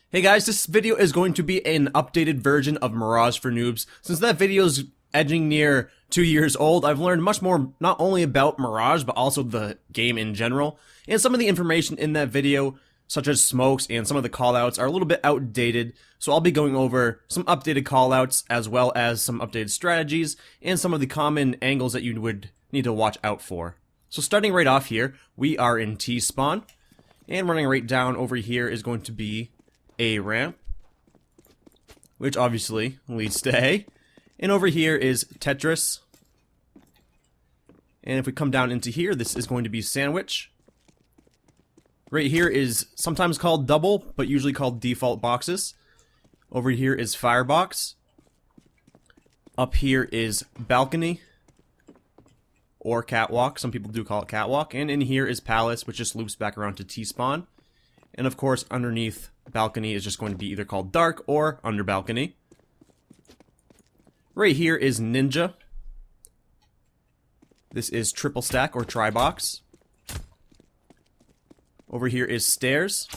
Hey guys, this video is going to be an updated version of Mirage for Noobs. Since that video is edging near 2 years old, I've learned much more not only about Mirage, but also the game in general. And some of the information in that video, such as smokes and some of the callouts, are a little bit outdated. So I'll be going over some updated callouts, as well as some updated strategies, and some of the common angles that you would need to watch out for. So starting right off here, we are in T-spawn. And running right down over here is going to be a ramp, which obviously leads to A. And over here is Tetris. And if we come down into here, this is going to be Sandwich. Right here is sometimes called Double, but usually called Default Boxes. Over here is Firebox. Up here is Balcony, or Catwalk. Some people do call it Catwalk. And in here is Palace, which just loops back around to T-spawn. And of course, underneath Balcony is just going to be either called Dark or Under Balcony. Right here is Ninja. This is Triple Stack or Tri-Box. Over here is Stairs.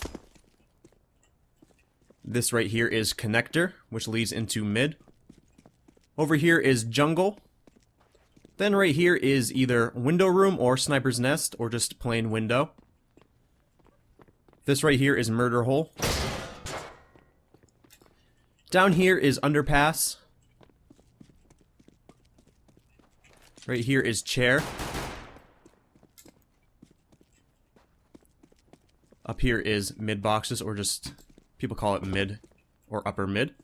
This right here is Connector, which leads into Mid. Over here is Jungle. Then right here is either Window Room or Sniper's Nest, or just plain Window. This right here is Murder Hole. Down here is Underpass. Right here is Chair. Up here is Mid Boxes, or just people call it Mid or Upper Mid.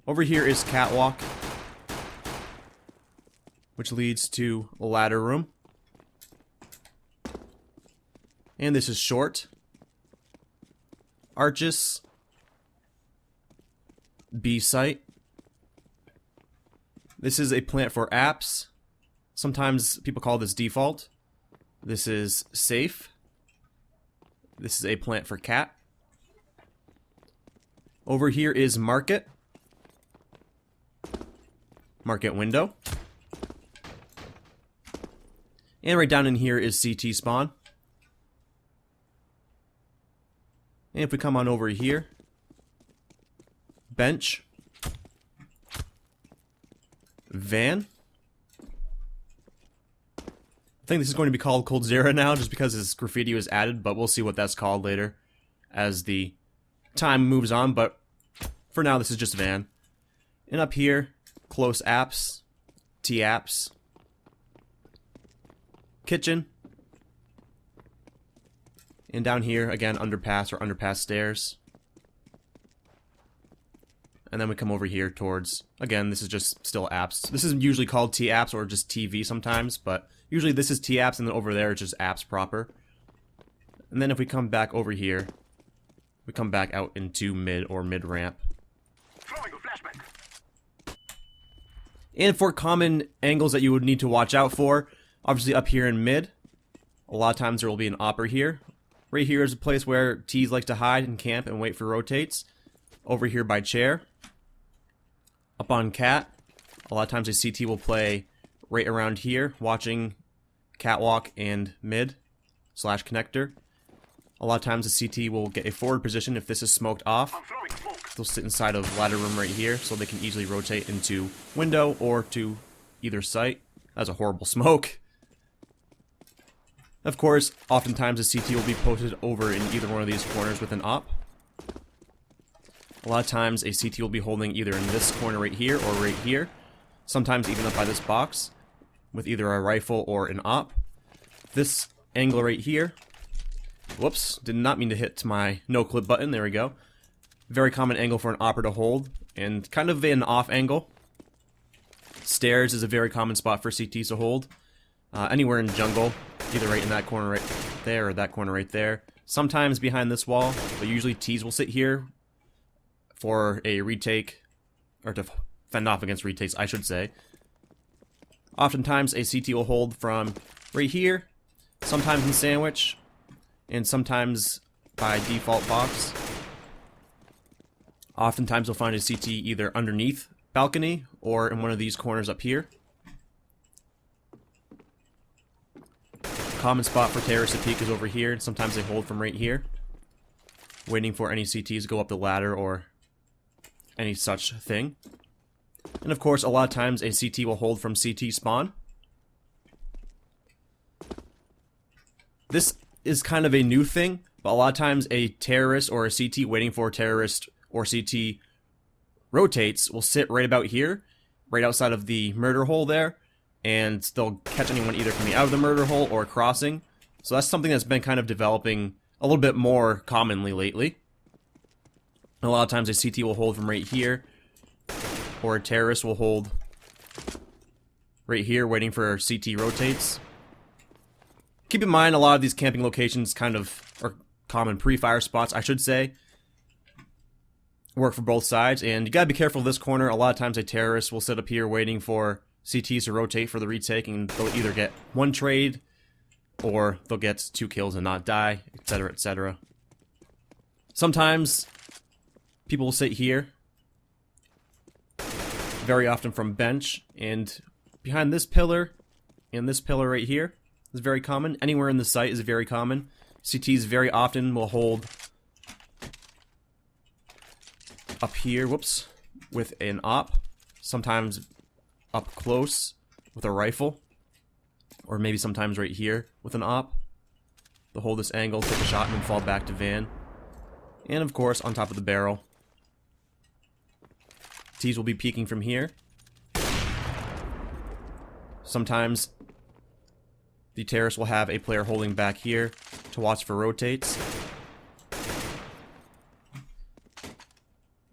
Over here is Catwalk, which leads to Ladder Room. And this is Short. Arches. B-Site. This is a plant for apps. Sometimes people call this Default. This is Safe. This is a plant for Cat. Over here is Market. Market Window. And right down in here is CT Spawn. And if we come on over here, Bench, Van. I think this is going to be called Cold Zero now, just because this graffiti was added, but we'll see what that's called later as the time moves on, but for now this is just Van. And up here, Close Apps, T-Apps, Kitchen. And down here, again, Underpass or Underpass Stairs. And then we come over here towards, again, this is just still apps. This is usually called T-Apps or just TV sometimes, but usually this is T-Apps, and then over there it's just apps proper. And then if we come back over here, we come back out into Mid or Mid-Ramp. And for common angles that you would need to watch out for, obviously up here in Mid, a lot of times there will be an Opper here. Right here is a place where T's like to hide and camp and wait for rotates. Over here by Chair. Up on Cat, a lot of times a CT will play right around here, watching Catwalk and Mid / Connector. A lot of times the CT will get a forward position if this is smoked off. They'll sit inside of Ladder Room right here, so they can easily rotate into Window or to either site. That's a horrible smoke. Of course, oftentimes a CT will be posted over in either one of these corners with an op. A lot of times a CT will be holding either in this corner right here or right here. Sometimes even up by this box with either a rifle or an op. This angle right here. Whoops, did not mean to hit my no clip button. There we go. Very common angle for an opper to hold, and kind of an off angle. Stairs is a very common spot for CTs to hold. Anywhere in jungle, either right in that corner right there or that corner right there. Sometimes behind this wall, but usually T's will sit here for a retake, or to fend off against retakes, I should say. Oftentimes a CT will hold from right here, sometimes in Sandwich, and sometimes by Default Box. Oftentimes you'll find a CT either underneath Balcony or in one of these corners up here. Common spot for terrorists to peek is over here, and sometimes they hold from right here. waiting for any CTs to go up the ladder or any such thing. And of course, a lot of times a CT will hold from CT spawn. This is kind of a new thing, but a lot of times a terrorist or a CT waiting for a terrorist or CT rotates will sit right about here, right outside of the murder hole there, and they'll catch anyone either coming out of the murder hole or crossing. So that's something that's been kind of developing a little bit more commonly lately. A lot of times a CT will hold from right here, or a terrorist will hold right here waiting for CT rotates. Keep in mind, a lot of these camping locations kind of are common pre-fire spots, I should say. Work for both sides, and you gotta be careful of this corner. A lot of times a terrorist will sit up here waiting for CTs to rotate for the retake, and they'll either get one trade, or they'll get 2 kills and not die, etc, etc. Sometimes people will sit here, very often from bench, and behind this pillar, and this pillar right here, is very common. Anywhere in the site is very common. CTs very often will hold up here, whoops, with an op, sometimes up close with a rifle, or maybe sometimes right here with an op. They'll hold this angle, take a shot, and then fall back to van. And of course, on top of the barrel. T's will be peeking from here. Sometimes the terrorist will have a player holding back here to watch for rotates.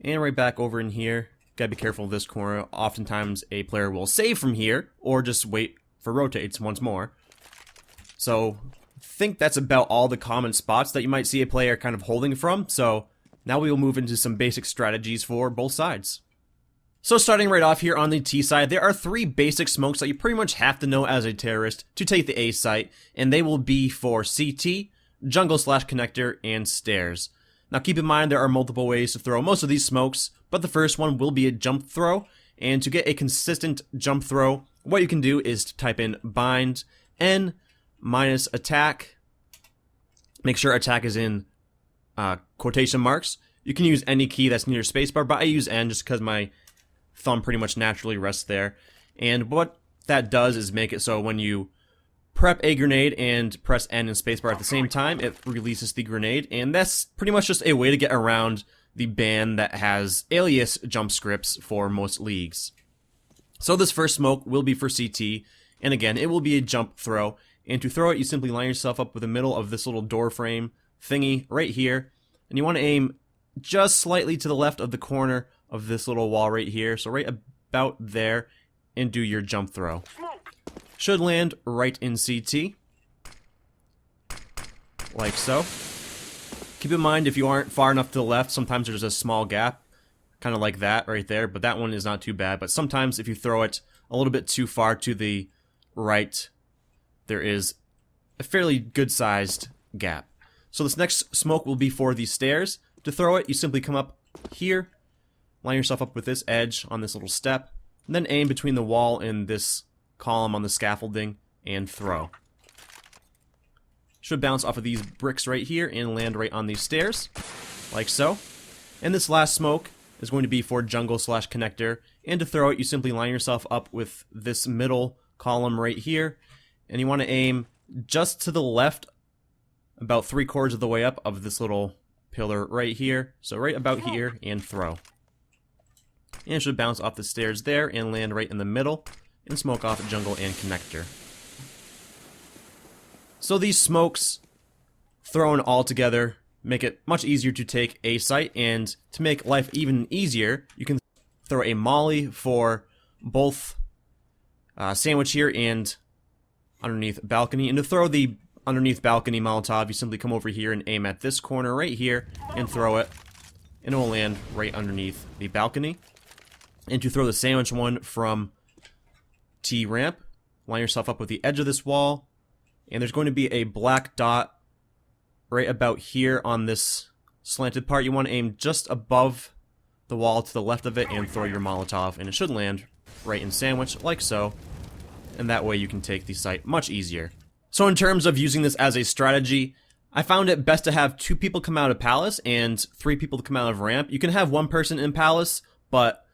And right back over in here. Gotta be careful of this corner. Oftentimes a player will save from here, or just wait for rotates once more. So, I think that's about all the common spots that you might see a player kind of holding from. So, now we will move into some basic strategies for both sides. So starting right off here on the T side, there are 3 basic smokes that you pretty much have to know as a terrorist to take the A site, and they will be for CT, jungle/connector, and stairs. Now keep in mind there are multiple ways to throw most of these smokes, but the first one will be a jump throw, and to get a consistent jump throw, what you can do is to type in bind n minus attack. Make sure attack is in quotation marks. You can use any key that's near spacebar, but I use n just because my thumb pretty much naturally rests there. And what that does is make it so when you prep a grenade and press N and spacebar at the same time, it releases the grenade, and that's pretty much just a way to get around the ban that has alias jump scripts for most leagues. So this first smoke will be for CT, and again, it will be a jump throw, and to throw it, you simply line yourself up with the middle of this little door frame thingy right here, and you want to aim just slightly to the left of the corner of this little wall right here, so right about there, and do your jump throw. Should land right in CT, like so. Keep in mind, if you aren't far enough to the left, sometimes there's a small gap, kind of like that right there, but that one is not too bad. But sometimes if you throw it a little bit too far to the right, there is a fairly good-sized gap. So this next smoke will be for the stairs. To throw it, you simply come up here, line yourself up with this edge on this little step, and then aim between the wall and this column on the scaffolding, and throw. Should bounce off of these bricks right here and land right on these stairs, like so. And this last smoke is going to be for jungle/connector, and to throw it, you simply line yourself up with this middle column right here, and you want to aim just to the left, about 3/4 of the way up of this little pillar right here, so right about here, and throw. And it should bounce off the stairs there and land right in the middle and smoke off jungle and connector. So these smokes thrown all together make it much easier to take a site, and to make life even easier, you can throw a molly for both sandwich here and underneath balcony. And to throw the underneath balcony Molotov, you simply come over here and aim at this corner right here and throw it, and it will land right underneath the balcony. And to throw the sandwich one from T ramp, line yourself up with the edge of this wall, and there's going to be a black dot right about here on this slanted part. You want to aim just above the wall to the left of it and throw your Molotov, and it should land right in sandwich, like so, and that way you can take the site much easier. So in terms of using this as a strategy, I found it best to have 2 people come out of Palace and 3 people to come out of Ramp. You can have 1 person in Palace, but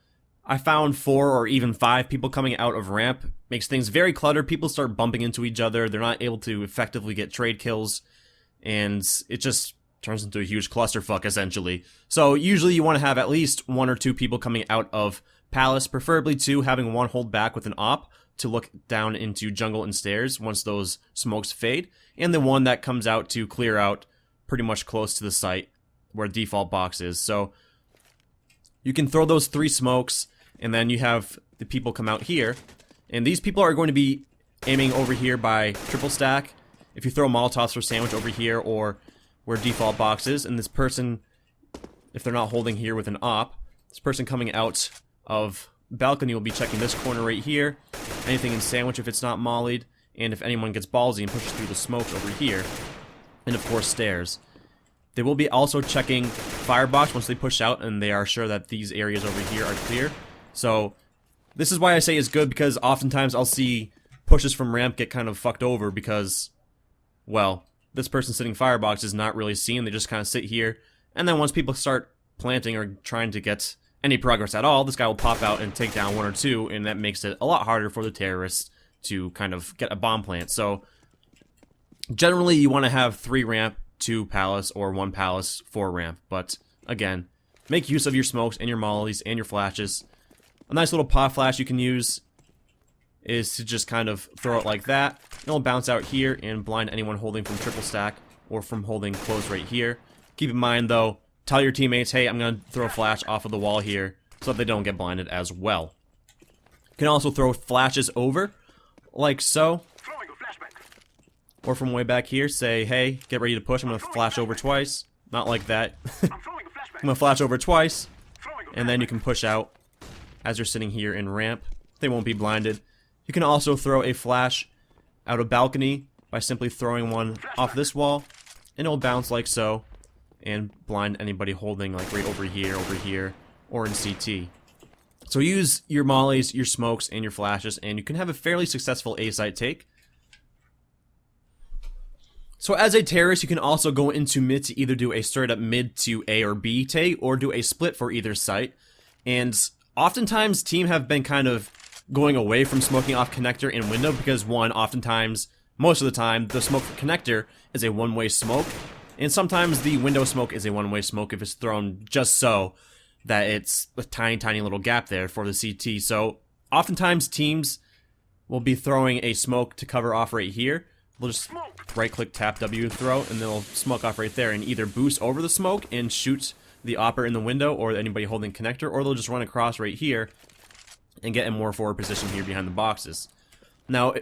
I found 4 or even 5 people coming out of Ramp makes things very cluttered. People start bumping into each other. They're not able to effectively get trade kills, and it just turns into a huge clusterfuck, essentially. So usually you want to have at least 1 or 2 people coming out of Palace, preferably 2, having 1 hold back with an op to look down into jungle and stairs once those smokes fade, and the 1 that comes out to clear out pretty much close to the site where default box is. So you can throw those 3 smokes, and then you have the people come out here, and these people are going to be aiming over here by triple stack. If you throw Molotovs for sandwich over here or where default box is, and this person, if they're not holding here with an op, this person coming out of balcony will be checking this corner right here, anything in sandwich if it's not mollied, and if anyone gets ballsy and pushes through the smokes over here, and of course stairs. They will be also checking firebox once they push out and they are sure that these areas over here are clear. So this is why I say it's good, because oftentimes I'll see pushes from ramp get kind of fucked over because, well, this person sitting firebox is not really seen. They just kind of sit here, and then once people start planting or trying to get any progress at all, this guy will pop out and take down 1 or 2, and that makes it a lot harder for the terrorists to kind of get a bomb plant. So generally you want to have 3 ramp, 2 palace, or 1 palace, 4 ramp. But again, make use of your smokes and your mollies and your flashes. A nice little pod flash you can use is to just kind of throw it like that. It'll bounce out here and blind anyone holding from triple stack or from holding close right here. Keep in mind though, tell your teammates, hey, I'm going to throw a flash off of the wall here so that they don't get blinded as well. You can also throw flashes over, like so. Or from way back here, say, hey, get ready to push. I'm going to flash over twice. Not like that. I'm going to flash over twice, and then you can push out as you're sitting here in ramp. They won't be blinded. You can also throw a flash out of balcony by simply throwing one off this wall, and it'll bounce like so and blind anybody holding like right over here, or in CT. So use your mollies, your smokes, and your flashes, and you can have a fairly successful A-site take. So as a terrorist, you can also go into mid to either do a straight up mid to A or B take, or do a split for either site. And oftentimes, team have been kind of going away from smoking off connector and window because, one, oftentimes, most of the time, the smoke for connector is a one-way smoke, and sometimes the window smoke is a one-way smoke if it's thrown just so that it's a tiny, tiny little gap there for the CT. So oftentimes, teams will be throwing a smoke to cover off right here. They'll just right-click, tap W, throw, and they'll smoke off right there and either boost over the smoke and shoot the opper in the window or anybody holding connector, or they'll just run across right here and get in more forward position here behind the boxes. Now,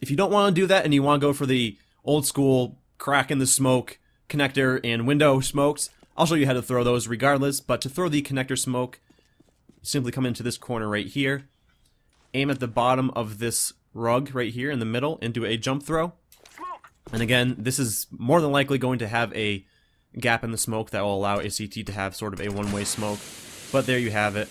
if you don't want to do that and you want to go for the old school crack in the smoke connector and window smokes, I'll show you how to throw those regardless. But to throw the connector smoke, simply come into this corner right here, aim at the bottom of this rug right here in the middle, and do a jump throw. And again, this is more than likely going to have a gap in the smoke that will allow a CT to have sort of a one-way smoke. But there you have it.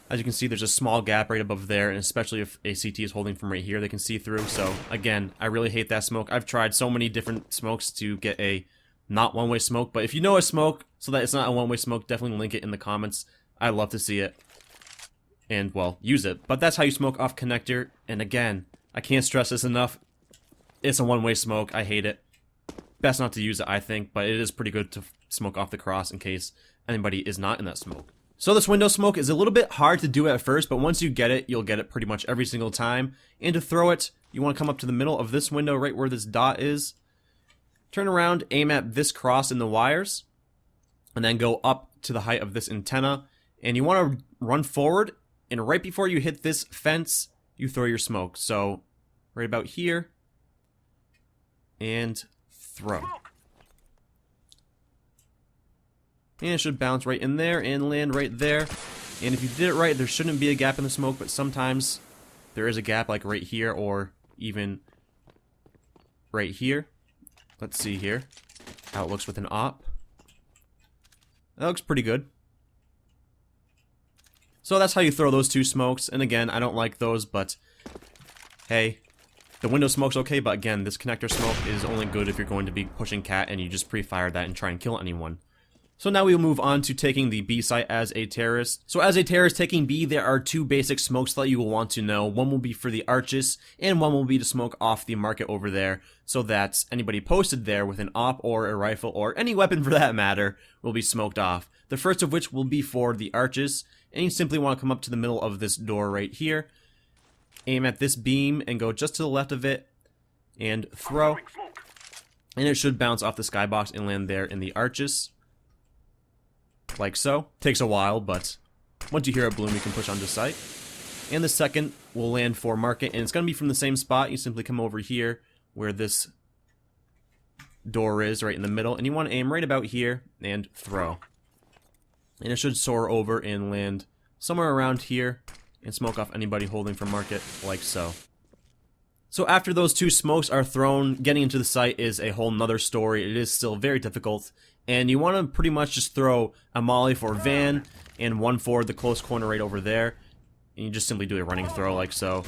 As you can see, there's a small gap right above there, and especially if a CT is holding from right here, they can see through. So again, I really hate that smoke. I've tried so many different smokes to get a not one-way smoke, but if you know a smoke so that it's not a one-way smoke, definitely link it in the comments. I'd love to see it. And, well, use it. But that's how you smoke off connector. And again, I can't stress this enough. It's a one-way smoke. I hate it. Best not to use it, I think, but it is pretty good to smoke off the cross in case anybody is not in that smoke. So this window smoke is a little bit hard to do at first, but once you get it, you'll get it pretty much every single time. And to throw it, you want to come up to the middle of this window right where this dot is. Turn around, aim at this cross in the wires, and then go up to the height of this antenna. And you want to run forward, and right before you hit this fence, you throw your smoke. So right about here, and throw. And it should bounce right in there and land right there. And if you did it right, there shouldn't be a gap in the smoke, but sometimes there is a gap like right here or even right here. Let's see here how it looks with an op. That looks pretty good. So that's how you throw those 2 smokes. And again, I don't like those, but hey, The window smoke's okay, but again, this connector smoke is only good if you're going to be pushing cat and you just pre-fire that and try and kill anyone. So now we will move on to taking the B site as a terrorist. So as a terrorist taking B, there are two basic smokes that you will want to know. One will be for the arches, and one will be to smoke off the market over there, so that anybody posted there with an op or a rifle, or any weapon for that matter, will be smoked off. The first of which will be for the arches, and you simply want to come up to the middle of this door right here, aim at this beam, and go just to the left of it, and throw. And it should bounce off the skybox and land there in the arches. Like so. Takes a while, but once you hear it bloom, you can push onto site. And the second will land for market, and it's going to be from the same spot. You simply come over here, where this door is, right in the middle, and you want to aim right about here, and throw. And it should soar over and land somewhere around here, and smoke off anybody holding for market, like so. So after those two smokes are thrown, getting into the site is a whole nother story. It is still very difficult, and you want to pretty much just throw a molly for van, and one for the close corner right over there, and you just simply do a running throw like so.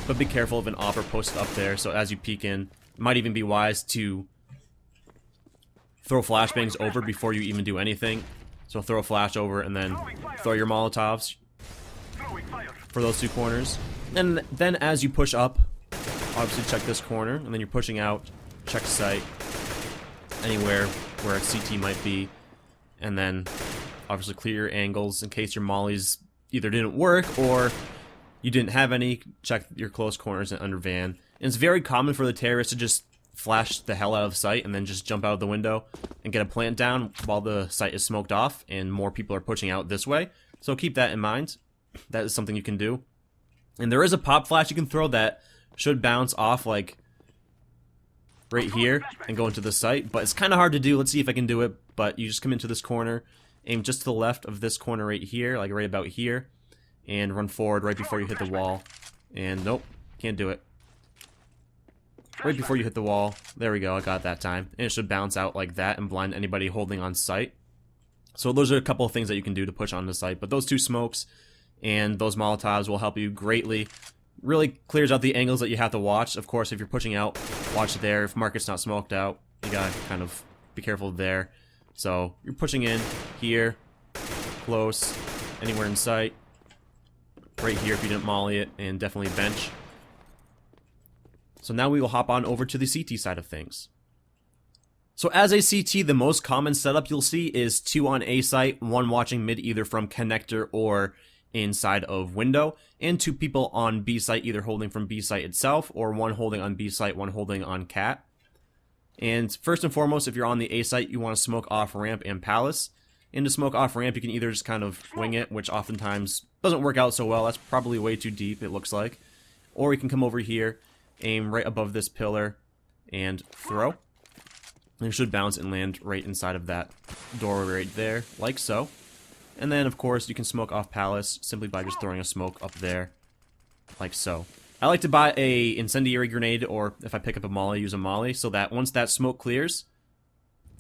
But be careful of an offer posted up there, so as you peek in, it might even be wise to throw flashbangs over before you even do anything. So throw a flash over, and then throw your Molotovs for those two corners. And then as you push up, obviously check this corner, and then you're pushing out, check site, anywhere where a CT might be, and then obviously clear your angles in case your mollies either didn't work or you didn't have any. Check your close corners and under van. And it's very common for the terrorists to just flash the hell out of sight and then just jump out of the window and get a plant down while the site is smoked off and more people are pushing out this way. So keep that in mind. That is something you can do. And there is a pop flash you can throw that should bounce off like right here and go into the site, but it's kind of hard to do. Let's see if I can do it. But you just come into this corner, aim just to the left of this corner right here, like right about here, and run forward right before you hit the wall. And nope, can't do it. Right before you hit the wall. There we go, I got it that time. And it should bounce out like that and blind anybody holding on site. So those are a couple of things that you can do to push on the site. But those two smokes and those Molotovs will help you greatly. Really clears out the angles that you have to watch. Of course, if you're pushing out, watch there. If market's not smoked out, you gotta kind of be careful there. So you're pushing in here, close, anywhere in sight. Right here if you didn't molly it, and definitely bench. So now we will hop on over to the CT side of things. So as a CT, the most common setup you'll see is 2 on A site, 1 watching mid either from connector or inside of window, and 2 people on B site either holding from B site itself, or 1 holding on B site, 1 holding on cat. And first and foremost, if you're on the A site, you want to smoke off ramp and palace. And to smoke off ramp, you can either just kind of wing it, which oftentimes doesn't work out so well. That's probably way too deep, it looks like. Or you can come over here, aim right above this pillar, and throw. And it should bounce and land right inside of that door right there, like so. And then, of course, you can smoke off palace simply by just throwing a smoke up there, like so. I like to buy a incendiary grenade, or if I pick up a molly, use a molly, so that once that smoke clears,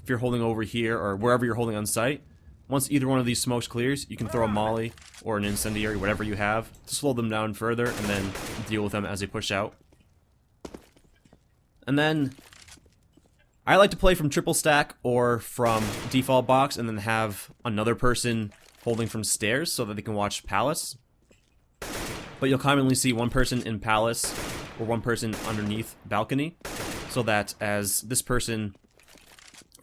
if you're holding over here, or wherever you're holding on site, once either one of these smokes clears, you can throw a molly, or an incendiary, whatever you have, to slow them down further, and then deal with them as they push out. And then, I like to play from triple stack, or from default box, and then have another person holding from stairs, so that they can watch palace. But you'll commonly see one person in palace, or one person underneath balcony, so that as this person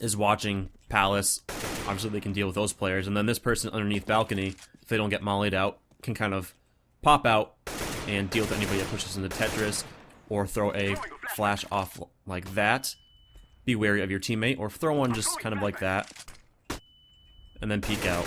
is watching palace, obviously they can deal with those players, and then this person underneath balcony, if they don't get mollied out, can kind of pop out and deal with anybody that pushes into Tetris, or throw a flash off like that. Be wary of your teammate, or throw one just kind of like that, and then peek out.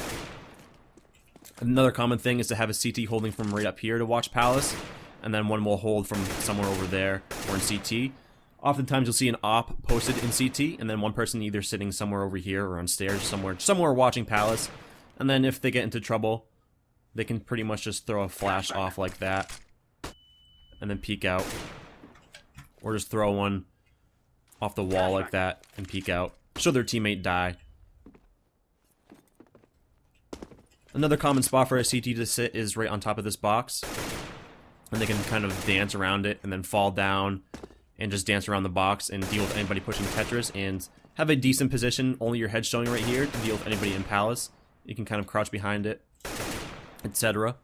Another common thing is to have a CT holding from right up here to watch palace, and then one will hold from somewhere over there, or in CT. Oftentimes you'll see an op posted in CT, and then one person either sitting somewhere over here or on stairs, somewhere watching palace. And then if they get into trouble, they can pretty much just throw a flash off like that, and then peek out. Or just throw one off the wall like that, and peek out. Show their teammate die. Another common spot for a CT to sit is right on top of this box. and they can kind of dance around it and then fall down and just dance around the box and deal with anybody pushing Tetris and have a decent position, only your head showing right here, to deal with anybody in Palace. You can kind of crouch behind it, etc.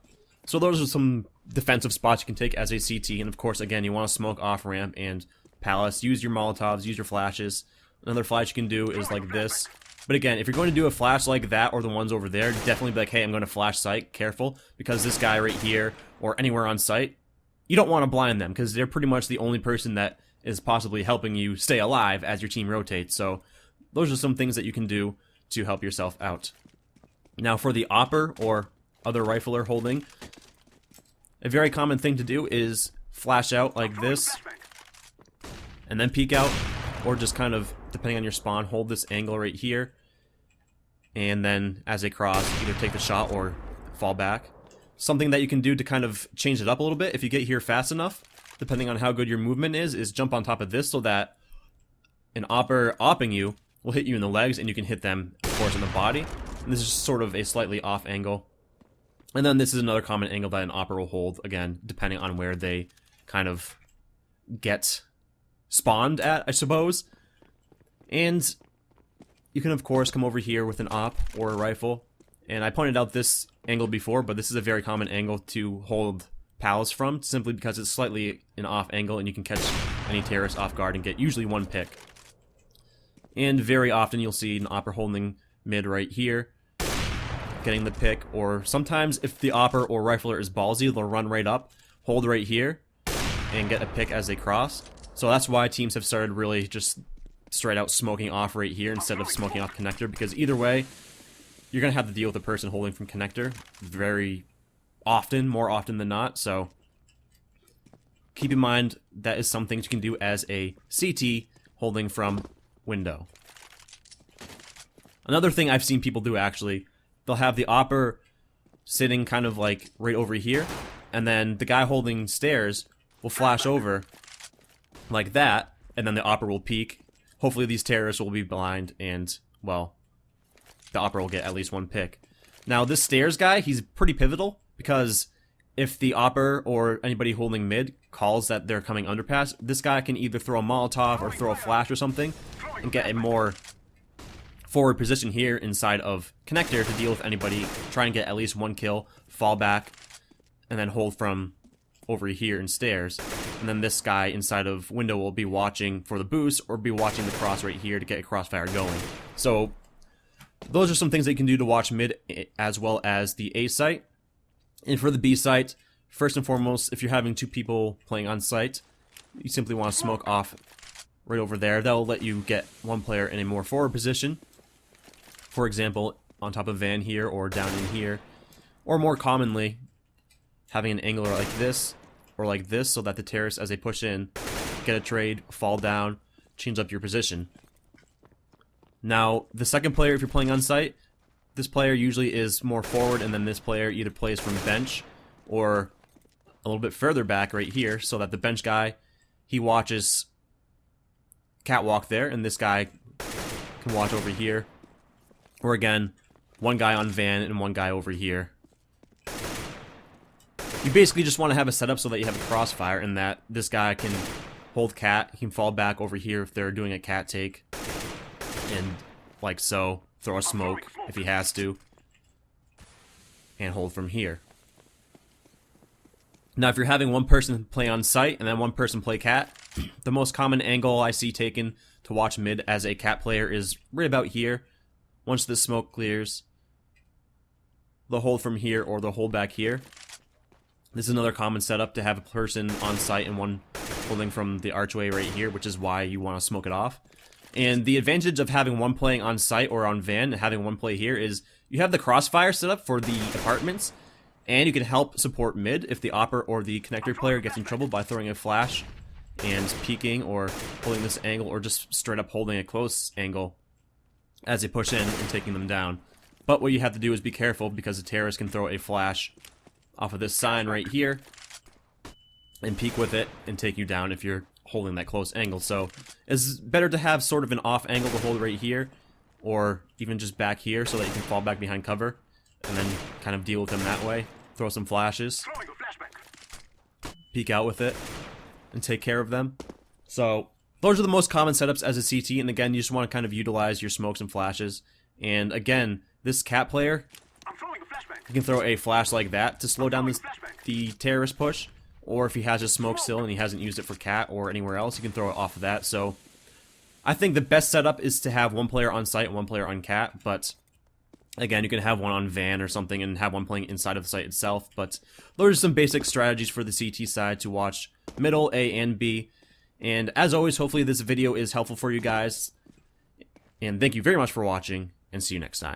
So those are some defensive spots you can take as a CT, and of course, again, you want to smoke off ramp and Palace. Use your Molotovs, use your flashes. Another flash you can do is like this. But again, if you're going to do a flash like that or the ones over there, definitely be like, hey, I'm going to flash site, careful, because this guy right here or anywhere on site, you don't want to blind them because they're pretty much the only person that is possibly helping you stay alive as your team rotates. So those are some things that you can do to help yourself out. Now for the opper or other rifler holding, a very common thing to do is flash out like this and then peek out, or just kind of, depending on your spawn, hold this angle right here, and then as they cross, either take the shot or fall back. Something that you can do to kind of change it up a little bit, if you get here fast enough, depending on how good your movement is jump on top of this so that an opper opping you will hit you in the legs, and you can hit them, of course, in the body. And this is sort of a slightly off angle. And then this is another common angle that an opper will hold, again, depending on where they kind of get spawned at, I suppose. And you can, of course, come over here with an op or a rifle. And I pointed out this angle before, but this is a very common angle to hold Palace from, simply because it's slightly an off angle and you can catch any terrorist off guard and get usually one pick. And very often you'll see an opper holding mid right here, getting the pick, or sometimes if the opper or rifler is ballsy, they'll run right up, hold right here, and get a pick as they cross. So that's why teams have started really just straight out smoking off right here instead of smoking off connector, because either way, you're going to have to deal with a person holding from connector very often, more often than not. So keep in mind that is some things you can do as a CT holding from window. Another thing I've seen people do, actually, they'll have the opper sitting kind of like right over here, and then the guy holding stairs will flash over like that, and then the opper will peek. Hopefully these terrorists will be blind, and, well, the opper will get at least one pick. Now, this stairs guy, he's pretty pivotal, because if the opper or anybody holding mid calls that they're coming underpass, this guy can either throw a Molotov or throw a flash or something, and get a more forward position here inside of connector to deal with anybody, try and get at least one kill, fall back, and then hold from over here in stairs. And then this guy inside of window will be watching for the boost or be watching the cross right here to get a crossfire going. So those are some things that you can do to watch mid as well as the A site. And for the B site, first and foremost, if you're having two people playing on site, you simply want to smoke off right over there. That'll let you get one player in a more forward position. For example, on top of Van here or down in here. Or more commonly, having an angler like this or like this so that the terrorists, as they push in, get a trade, fall down, change up your position. Now, the second player, if you're playing on site, this player usually is more forward, and then this player either plays from bench or a little bit further back right here, so that the bench guy, he watches catwalk there, and this guy can watch over here. Or again, one guy on Van and one guy over here. You basically just want to have a setup so that you have a crossfire, and that this guy can hold cat, he can fall back over here if they're doing a cat take, and like so, throw a smoke if he has to, and hold from here. Now, if you're having one person play on site and then one person play cat, the most common angle I see taken to watch mid as a cat player is right about here. Once the smoke clears, they'll hold from here or they'll hold back here. This is another common setup, to have a person on site and one holding from the archway right here, which is why you want to smoke it off. And the advantage of having one playing on site or on Van and having one play here is you have the crossfire set up for the apartments, and you can help support mid if the opper or the connector player gets in trouble by throwing a flash and peeking or holding this angle, or just straight up holding a close angle as they push in and taking them down. But what you have to do is be careful, because the terrorist can throw a flash off of this sign right here and peek with it and take you down if you're holding that close angle. So it's better to have sort of an off angle to hold right here, or even just back here, so that you can fall back behind cover and then kind of deal with them that way. Throw some flashes. peek out with it and take care of them. So those are the most common setups as a CT, and again, you just want to kind of utilize your smokes and flashes. And again, this cat player, you can throw a flash like that to slow down the terrorist push, or if he has a smoke still and he hasn't used it for cat or anywhere else, you can throw it off of that. So I think the best setup is to have one player on site and one player on cat, but again, you can have one on van or something and have one playing inside of the site itself. But those are some basic strategies for the CT side to watch middle, A, and B. And as always, hopefully this video is helpful for you guys. And thank you very much for watching, and see you next time.